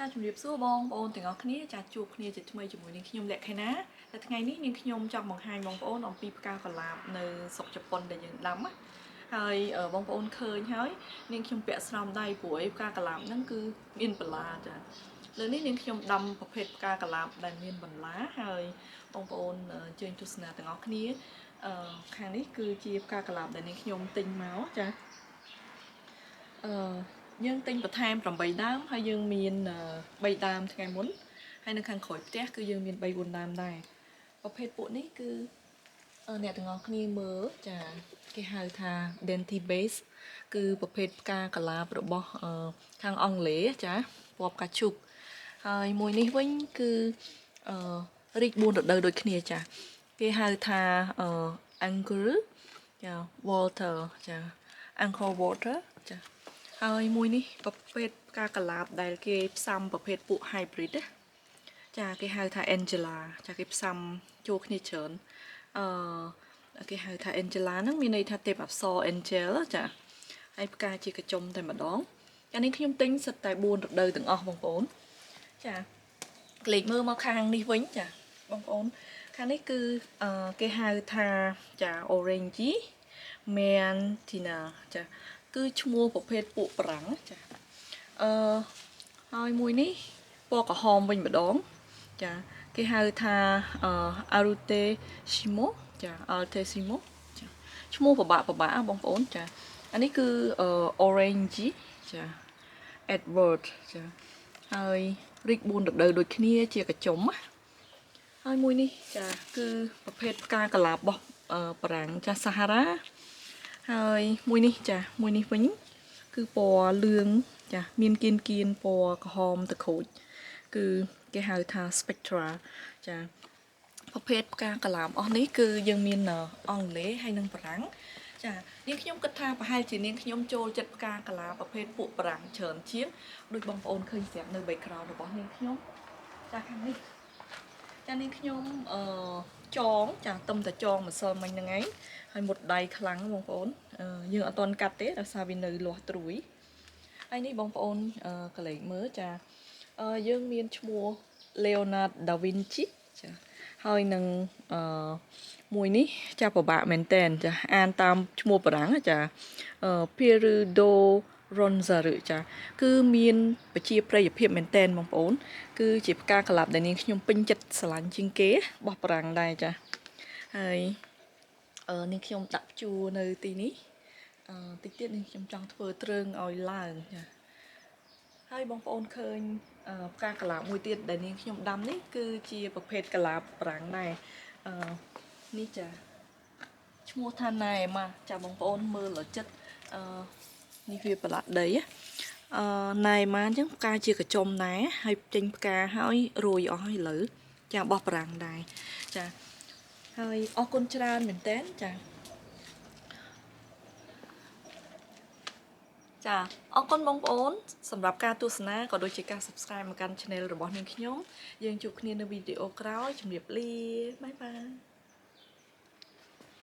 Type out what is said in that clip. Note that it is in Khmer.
ចាជំរាបសួរបងប្អូនទាំងអស់គ្នាចាជួបគ្នាជាថ្មីជាមួយនឹងខ្ញុំលក្ខិណាតែថ្ងៃនេះនាងខ្ញុំចង់បង្ហាញបងប្អូនអំពីផ្កាកុលាបនៅស្រុកជប៉ុនដែលយើងដាំណាហើយបងប្អូនឃើញហើយនាងខ្ញុំពាក់ស្រោមដៃព្រោះឯផ្កាកុលាបហ្នឹងគឺមានបន្លាចាលើនេះនាងខ្ញុំដាំប្រភេទផ្កាកុលាបដែលមានបន្លាហើយបងប្អូនជើញទស្សនាទាំងអស់គ្នាខាងនេះគឺជាផ្កាកុលាបដែលនាងខ្ញុំទិញមកចាយើងទិញបន្ថែម8ដើមហើយយើងមាន3ដើមថ្ងៃមុនហើយនៅខាងក្រោយផ្ទះគឺយើងមាន3 4ដើមដែរប្រភេទពួកនេះគឺអ្នកទាំងអស់គ្នាមើលចាគេហៅថា Dainty Base គឺប្រភេទផ្កាកុលាបរបស់ខាងអង់គ្លេសចាពណ៌ផ្កាឈូកហើយមួយនេះវិញគឺរីក4រដូវដូចគ្នាចាគេហៅថា Angel ចា Water ចា Angel Water ចាហើយមួយនេះប្រភេទផ្កាកុលាបដែលគេផ្សំប្រភេទពួក hybrid ចាគេហៅថា Angela ចាគេផ្សំចូលគ្នាច្រើនគេហៅថា Angela ហ្នឹងមានន័យថាទេពអប្សរ Angel ចាហើយផ្កាជាកញ្ចុំតែម្ដងចានេះខ្ញុំទិញសិតតែ4រដូវទាំងអស់បងប្អូនចាក្លេកមើលមកខាងនេះវិញចាបងប្អូនខាងនេះគឺគេហៅថាចា Orange Mantina ចាគឺឈ្មោះប្រភេទពួកប្រាំងចាហើយមួយនេះពណ៌ក្រហមវិញម្ដងចាគេហៅថា Arute Shimo ចា Arute Shimo ចាឈ្មោះពិបាកបងប្អូនចាអានេះគឺ Orange ចា Edward ចាហើយរីក4រដូវដូចគ្នាជាកញ្ចុំណាហើយមួយនេះចាគឺប្រភេទផ្កាកុលាបរបស់ប្រាំងចាសាហារ៉ាហើយមួយនេះចាមួយនេះវិញគឺពណ៌លឿងចាមានគៀនពណ៌ក្រហមតក្រូចគឺគេហៅថា Spectra ចាប្រភេទផ្កាកុលាបអស់នេះគឺយើងមានអង់គ្លេសហើយនិងបារាំងចានាងខ្ញុំគិតថាប្រហែលជានាងខ្ញុំចូលចិត្តផ្កាកុលាបប្រភេទពួកបារាំងច្រើនជាងដូចបងប្អូនឃើញស្រាប់នៅ background របស់នាងខ្ញុំចាខាងនេះចានាងខ្ញុំចងចាទំតែចងម្សិលមិញហ្នឹងឯងហើយមុតដៃខ្លាំងបងប្អូនយើងអត់ទាន់កាត់ទេដោយសារវានៅលាស់ត្រួយហើយនេះបងប្អូនកលេចមើលចាយើងមានឈ្មោះ Leonardo da Vinci ចាហើយនឹងមួយនេះចាពិបាកមែនតែនចាអានតាមឈ្មោះបារាំងចាPierudo Ronzaru ចាគឺមានប្រជាប្រិយភាពមែនតែនបងប្អូនគឺជាផ្កាកុលាបដែលនាងខ្ញុំពេញចិត្តស្រឡាញ់ជាងគេរបស់បារាំងដែរចាហើយនាងខ្ញុំដាក់ជួរនៅទីនេះតិចទៀតនាងខ្ញុំចង់ធ្វើទ្រើងឲ្យឡើងចាហើយបងប្អូនឃើញផ្កាកុលាបមួយទៀតដែលនាងខ្ញុំដាំនេះគឺជាប្រភេទកុលាបប្រាំងដែរនេះចាឈ្មោះថាណែម៉ាចាបងប្អូនមើលឲ្យចិត្តនេះវាប្រឡាក់ដីណែម៉ាអញ្ចឹងផ្កាជាកញ្ចុំដែរហើយចេញផ្កាហើយរួយអស់ហើយឥឡូវចាបោះប្រាំងដែរចាហើយអរគុណច្រើនមែនតើចាចាអរគុណបងប្អូនសម្រាប់ការទស្សនាក៏ដូចជាការ Subscribe មកកាន់ Channel របស់នាងខ្ញុំយើងជួបគ្នានៅវីដេអូក្រោយជម្រាបលាបាយបាយ